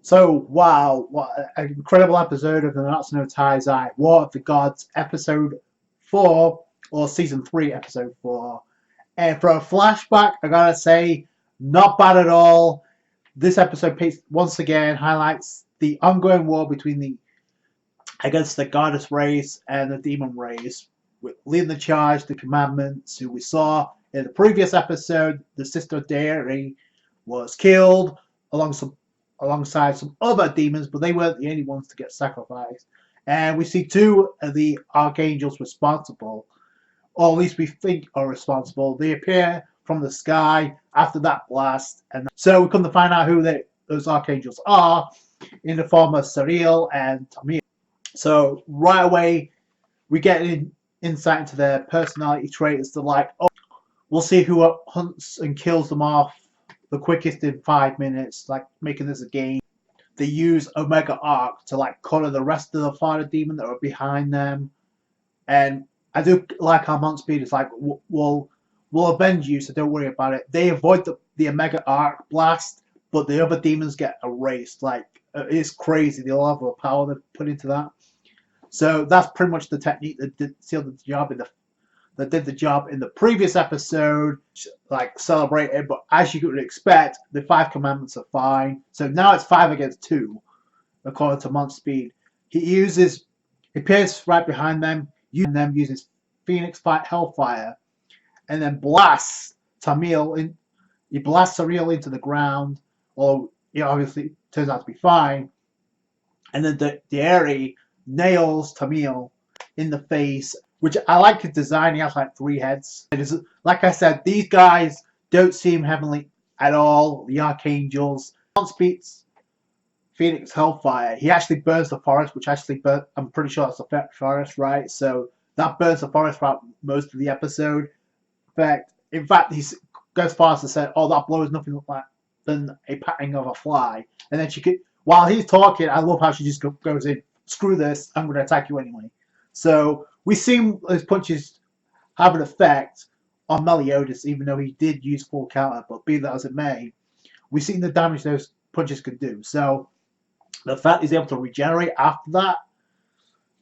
So, wow, what an incredible episode of the Natsu no Taizai War of the Gods, episode 4, or season 3, episode 4. And for a flashback, I gotta say, not bad at all. This episode once again highlights the ongoing war between against the goddess race and the demon race, with leading the charge the commandments, who we saw in the previous episode. The sister Dairy was killed alongside some other demons, but they weren't the only ones to get sacrificed. And we see two of the archangels responsible, or at least we think are responsible. They appear from the sky after that blast, and so we come to find out who those archangels are in the form of Sariel and Tamir. So right away, we get insight into their personality traits. They're like, oh, we'll see who hunts and kills them off the quickest in 5 minutes, like making this a game. They use Omega Arc to like corner the rest of the Fire Demon that are behind them. And I do like how Mount Speed is like, we'll avenge you, so don't worry about it. They avoid the Omega Arc blast, but the other demons get erased. Like, it's crazy the level of power they put into that. So that's pretty much the technique that did the job in the previous episode, like celebrated. But as you could expect, the 5 commandments are fine. So now it's 5 against 2, according to Month Speed. He appears right behind them, uses Phoenix Fight Hellfire, and then blasts Tamil in. He blasts Ariel into the ground, or obviously turns out to be fine. And then the Airy nails Tamil in the face, which I like his design. He has like 3 heads. It is, like I said, these guys don't seem heavenly at all. The Archangels. Once beats Phoenix Hellfire, he actually burns the forest, which actually I'm pretty sure that's the forest, right? So that burns the forest throughout most of the episode. In fact, he goes far as to say, "Oh, that blow is nothing like than a patting of a fly." And then while he's talking, I love how she just goes in. Screw this! I'm going to attack you anyway. So we see his punches have an effect on Meliodas, even though he did use full counter. But be that as it may, we've seen the damage those punches can do. So the fact he's able to regenerate after that,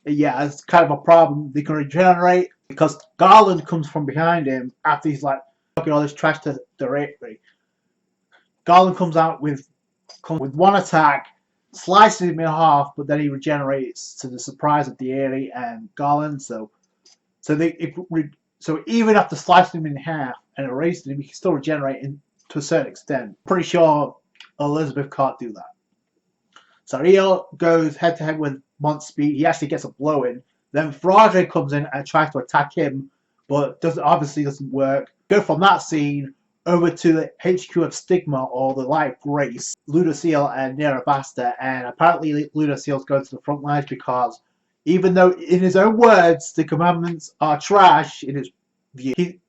yeah, it's kind of a problem. They can regenerate because Garland comes from behind him after he's like talking all this trash to Directory. Garland comes out with one attack, slices him in half, but then he regenerates to the surprise of Dieri and Garland. So even after slicing him in half and erasing him, he can still regenerate to a certain extent. Pretty sure Elizabeth can't do that. So Rio goes head to head with Month Speed. He actually gets a blow in. Then Fraude comes in and tries to attack him, but obviously doesn't work. Go from that scene over to the HQ of Stigma, or the Light of Grace, Ludociel and Nerabasta, and apparently Ludociel's going to the front lines because even though in his own words the commandments are trash in his view,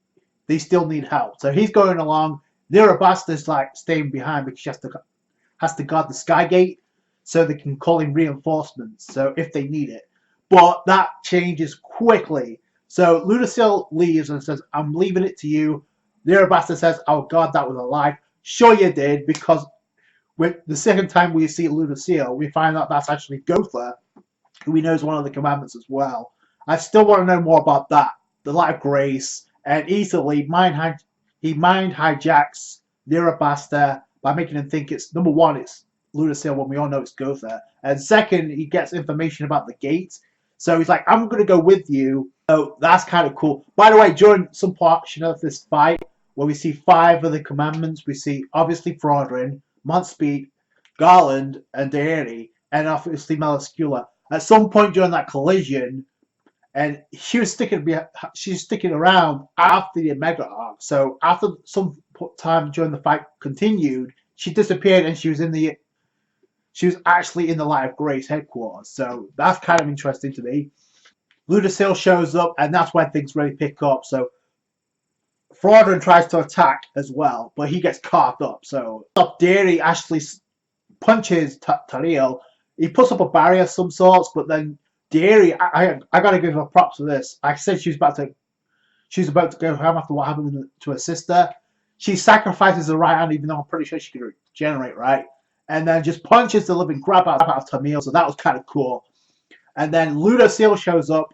they still need help. So he's going along. Nerabasta's like staying behind because she has to guard the Skygate so they can call in reinforcements, so if they need it. But that changes quickly. So Ludociel leaves and says, "I'm leaving it to you." Nerabasta says, "Oh God, that was a lie." Sure you did, because with the second time we see Ludociel, we find out that's actually Gotha, who he knows one of the commandments as well. I still want to know more about that. The Light of Grace, and easily he mind hijacks Nerabasta by making him think it's, number one, it's Ludociel when we all know it's Gotha, and second, he gets information about the gate. So he's like, "I'm going to go with you." So that's kind of cool. By the way, during some portion of this fight, where we see 5 of the commandments, we see obviously Fraudrin, Montspeed, Garland, and Deary, and obviously Melascula. At some point during that collision, and she was sticking around after the Omega Arc. So after some time during the fight continued, she disappeared and she was actually in the Light of Grace headquarters. So that's kind of interesting to me. Ludociel shows up, and that's when things really pick up. So Fraudrin tries to attack as well, but he gets carved up. So Deary actually punches Tariel. He puts up a barrier of some sorts, but then Deary, I gotta give her props for this. I said she's about to go home after what happened to her sister. She sacrifices her right hand, even though I'm pretty sure she could regenerate, right? and then just punches the living crap out of Tamil. So that was kind of cool. And then Lucille shows up,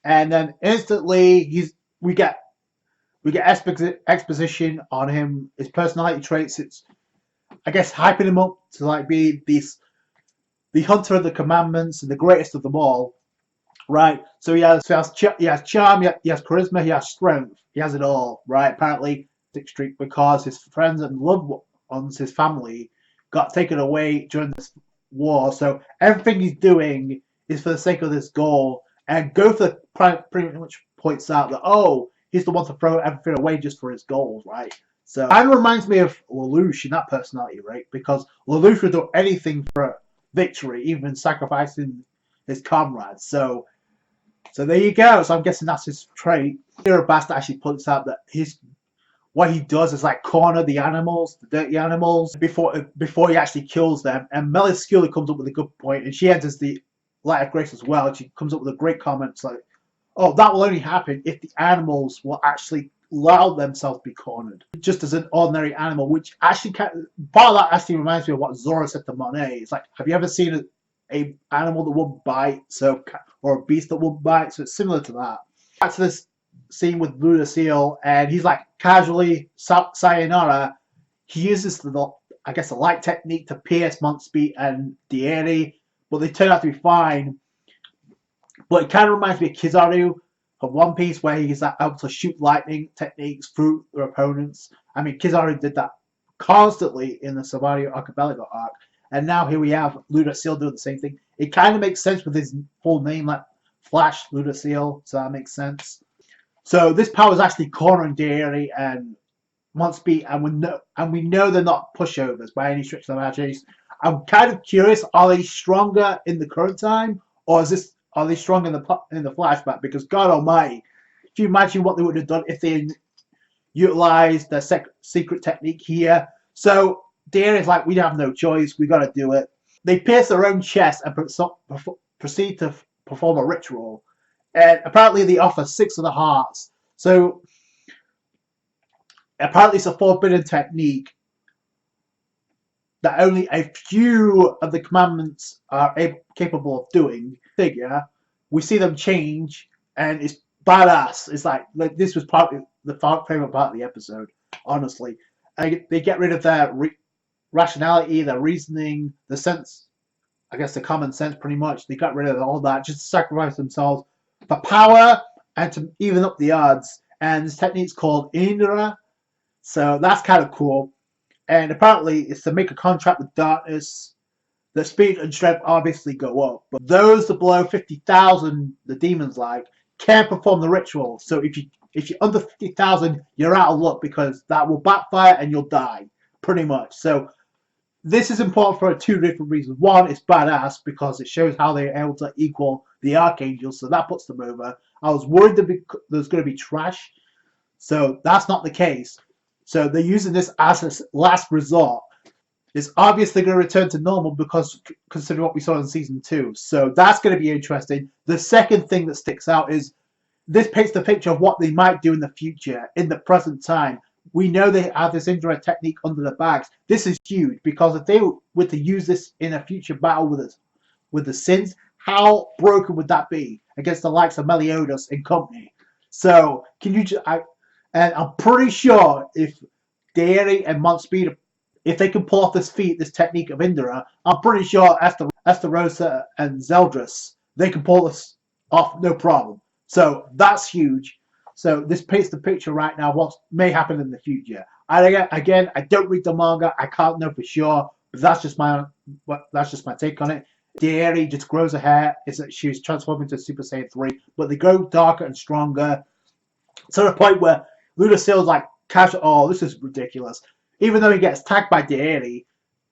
and then instantly we get exposition on him, his personality traits. It's, I guess, hyping him up to like be the hunter of the commandments and the greatest of them all, right? So he has charm, he has charisma, he has strength, he has it all, right? Apparently, streak because his friends and loved ones, his family, got taken away during this war. So everything he's doing is for the sake of this goal. And Gotha pretty much points out that, oh, he's the one to throw everything away just for his goals, right? So it kind of reminds me of Lelouch in that personality, right? Because Lelouch would do anything for victory, even sacrificing his comrades. So there you go. So I'm guessing that's his trait. Here, Bast actually points out that what he does is like corner the animals, the dirty animals, before he actually kills them. And Meliscula comes up with a good point, and she enters the Light of Grace as well. And she comes up with a great comment. It's like, oh, that will only happen if the animals will actually allow themselves to be cornered, just as an ordinary animal. Which actually, part of that actually reminds me of what Zora said to Monet. It's like, have you ever seen a animal that won't bite, or a beast that won't bite? So it's similar to that. Back to this scene with Lucille, and he's like casually sayonara. He uses the light technique to pierce Montspeed and Dieri, but they turn out to be fine. But it kind of reminds me of Kizaru of One Piece, where he's able to shoot lightning techniques through their opponents. I mean, Kizaru did that constantly in the Sabario Archipelago arc, and now here we have Lucille doing the same thing. It kind of makes sense with his full name, like Flash Lucille, so that makes sense. So this power is actually cornering Dieri and Montspeed, and we know they're not pushovers by any stretch of the imagination. I'm kind of curious: are they stronger in the current time, or are they strong in the flashback? Because God Almighty, can you imagine what they would have done if they utilized their secret technique here? So Dieri's like, we have no choice, we got to do it. They pierce their own chest and proceed to perform a ritual, and apparently they offer 6 of the hearts. So apparently it's a forbidden technique that only a few of the commandments are capable of doing. Figure, we see them change, and it's badass. It's like this was probably the favorite part of the episode, honestly. And they get rid of their rationality, their reasoning, the sense, I guess the common sense, pretty much. They got rid of all that just to sacrifice themselves for power and to even up the odds. And this technique's called Indra, so that's kind of cool. And apparently it's to make a contract with darkness. The speed and strength obviously go up, but those that below 50,000, the demons like, can't perform the ritual. So if you're under 50,000, you're out of luck, because that will backfire and you'll die, pretty much. So this is important for 2 different reasons. One, it's badass because it shows how they're able to equal the Archangels, so that puts them over. I was worried there's going to be trash, so that's not the case. So they're using this as a last resort. It's obviously going to return to normal because considering what we saw in season 2. So that's going to be interesting. The second thing that sticks out is this paints the picture of what they might do in the future, in the present time. We know they have this indirect technique under the bags. This is huge, because if they were to use this in a future battle with the Sins, how broken would that be against the likes of Meliodas and company? So can you just... and I'm pretty sure if Dieri and Montspeed, if they can pull off this technique of Indra, I'm pretty sure Esterosa and Zeldris, they can pull this off no problem. So that's huge. So this paints the picture right now what may happen in the future. Again, I don't read the manga, I can't know for sure, but that's just my take on it. Dieri just grows her hair. She's transformed into Super Saiyan 3, but they grow darker and stronger to the point where Lucille's like, casual, oh, this is ridiculous. Even though he gets tagged by Dieri,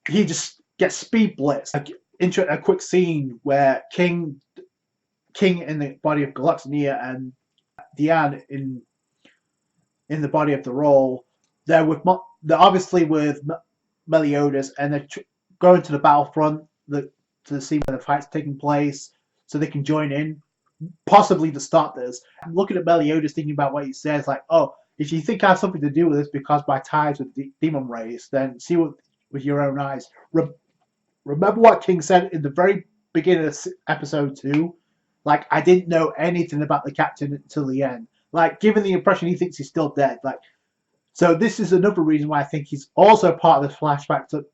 he just gets speed blitzed. A quick scene where King in the body of Galaxania and Diane in the body of the Roll, they're obviously with Meliodas, and they're going to the battlefront, to the scene where the fight's taking place, so they can join in, possibly to start this. I'm looking at Meliodas, thinking about what he says, like, oh, if you think I have something to do with this because my ties with the demon race, then see with your own eyes. remember what King said in the very beginning of episode 2? Like, I didn't know anything about the captain until the end. Like, given the impression he thinks he's still dead. Like, so this is another reason why I think he's also part of the flashback to,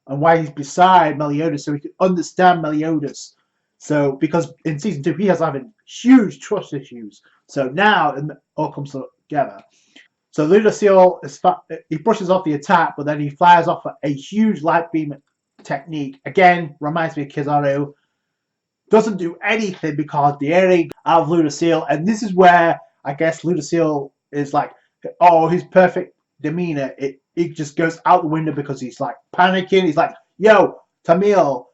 and why he's beside Meliodas, so he can understand Meliodas. So, because in season 2 he has having huge trust issues. So now it all comes together. So Lucille he brushes off the attack, but then he fires off a huge light beam technique. Again, reminds me of Kizaru. Doesn't do anything because the area out of Lucille, and this is where I guess Lucille is like, oh, his perfect demeanor. It just goes out the window because he's like panicking. He's like, yo, Tamil,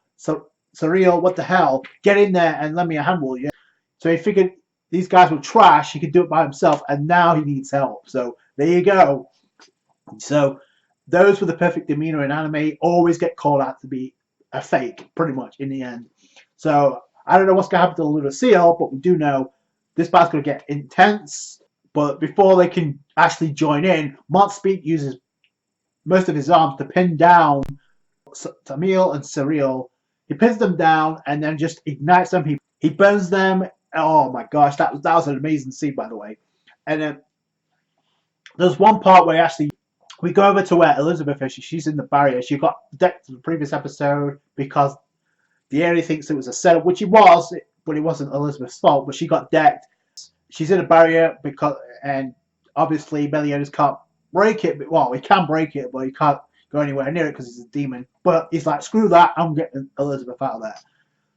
Surreal, what the hell? Get in there and lend me a hand, will you? So he figured these guys were trash. He could do it by himself, and now he needs help. So there you go. So those with the perfect demeanor in anime always get called out to be a fake, pretty much, in the end. So I don't know what's going to happen to Lucille, but we do know this battle's going to get intense. But before they can actually join in, Montspeed uses most of his arms to pin down Tamil and Surreal. He pins them down and then just ignites them. He burns them. Oh my gosh, that was an amazing scene, by the way. And then there's one part where actually we go over to where Elizabeth is. She's in the barrier. She got decked in the previous episode because the area thinks it was a setup, which it was, but it wasn't Elizabeth's fault. But she got decked. She's in a barrier because, and obviously Meliodas can't break it. Well, he can break it, but he can't go anywhere near it because he's a demon. But he's like, screw that, I'm getting Elizabeth out of there.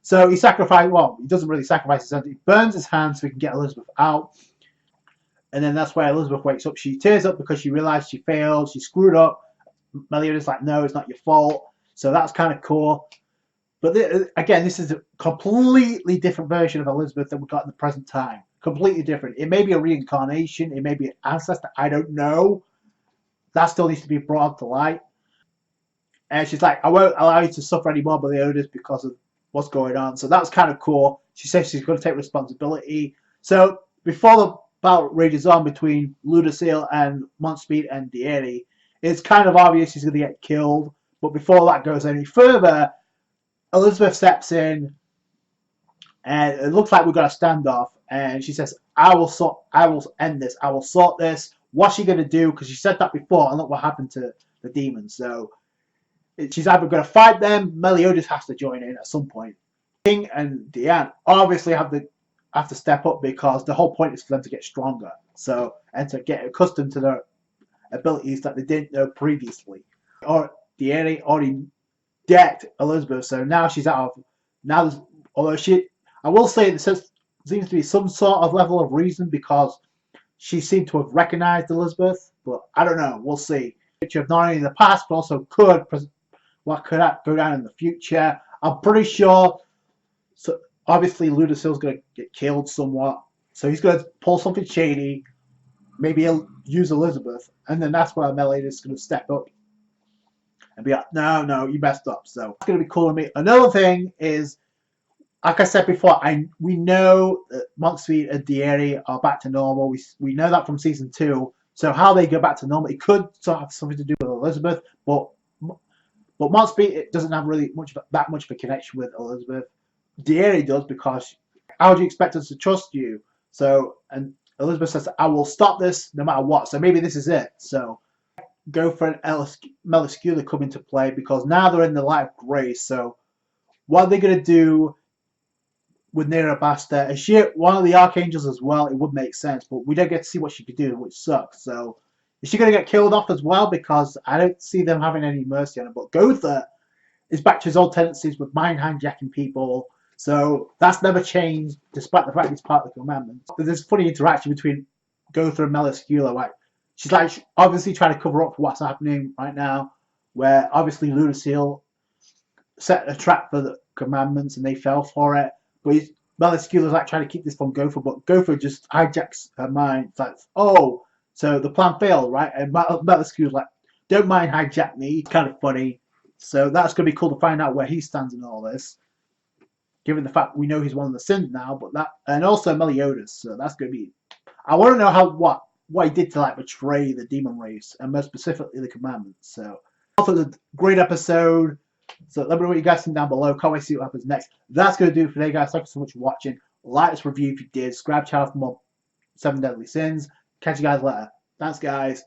So he sacrifices, well, he doesn't really sacrifice his hands. He burns his hands so he can get Elizabeth out. And then that's where Elizabeth wakes up. She tears up because she realized she failed. She screwed up. Meliodas like, no, it's not your fault. So that's kind of cool. But again, this is a completely different version of Elizabeth than we got in the present time. Completely different. It may be a reincarnation. It may be an ancestor. I don't know. That still needs to be brought to light. And she's like, I won't allow you to suffer anymore, Meliodas, because of what's going on. So that's kind of cool. She says she's going to take responsibility. So before the battle rages on between Lucille and Montspeed and Dieri, it's kind of obvious she's going to get killed. But before that goes any further, Elizabeth steps in, and it looks like we've got a standoff. And she says, I will end this. I will sort this. What's she going to do? Because she said that before, and look what happened to the demons. So she's either going to fight them. Meliodas has to join in at some point. King and Deanne obviously have to step up because the whole point is for them to get stronger. So, and to get accustomed to their abilities that they didn't know previously. Or Deanne already decked Elizabeth, so now she's out of. Now there's, although I will say there seems to be some sort of level of reason because she seemed to have recognized Elizabeth, but I don't know. We'll see. Picture of not only in the past, but also what could go down in the future. I'm pretty sure. So obviously, Lucille's going to get killed somewhat, so he's going to pull something shady. Maybe he'll use Elizabeth, and then that's where Meliodas is going to step up and be like, no, you messed up. So it's going to be cool to me. Another thing is, like I said before, we know that Montspeed and Dieri are back to normal. We know that from season 2. So how they go back to normal, it could sort of have something to do with Elizabeth, but Montspeed, it doesn't have really that much of a connection with Elizabeth. Dieri does, because how do you expect us to trust you? So, and Elizabeth says, I will stop this no matter what. So maybe this is it. So go for an Meliscula come into play, because now they're in the light of grace. So what are they going to do with Nerabasta? Is she one of the Archangels as well? It would make sense, but we don't get to see what she could do, which sucks. So is she going to get killed off as well? Because I don't see them having any mercy on her. But Gotha is back to his old tendencies with mind hijacking people. So that's never changed, despite the fact he's part of the commandments. There's funny interaction between Gotha and Meliscula. Like, she's like obviously trying to cover up for what's happening right now, where obviously Lucille set a trap for the commandments and they fell for it. But Meliscula's like trying to keep this from Gotha, but Gotha just hijacks her mind. It's like, oh, so the plan failed, right? And Meliscula's like, don't mind hijack me. It's kind of funny. So that's going to be cool to find out where he stands in all this, given the fact we know he's one of the Sins now. But that, and also Meliodas. So that's going to be. I want to know what he did to like betray the demon race, and most specifically the commandments. So also a great episode. So let me know what you guys think down below. Can't wait to see what happens next. That's going to do it for today, guys. Thank you so much for watching. Like this review if you did. Subscribe to the channel for more 7 Deadly Sins. Catch you guys later. Thanks, guys.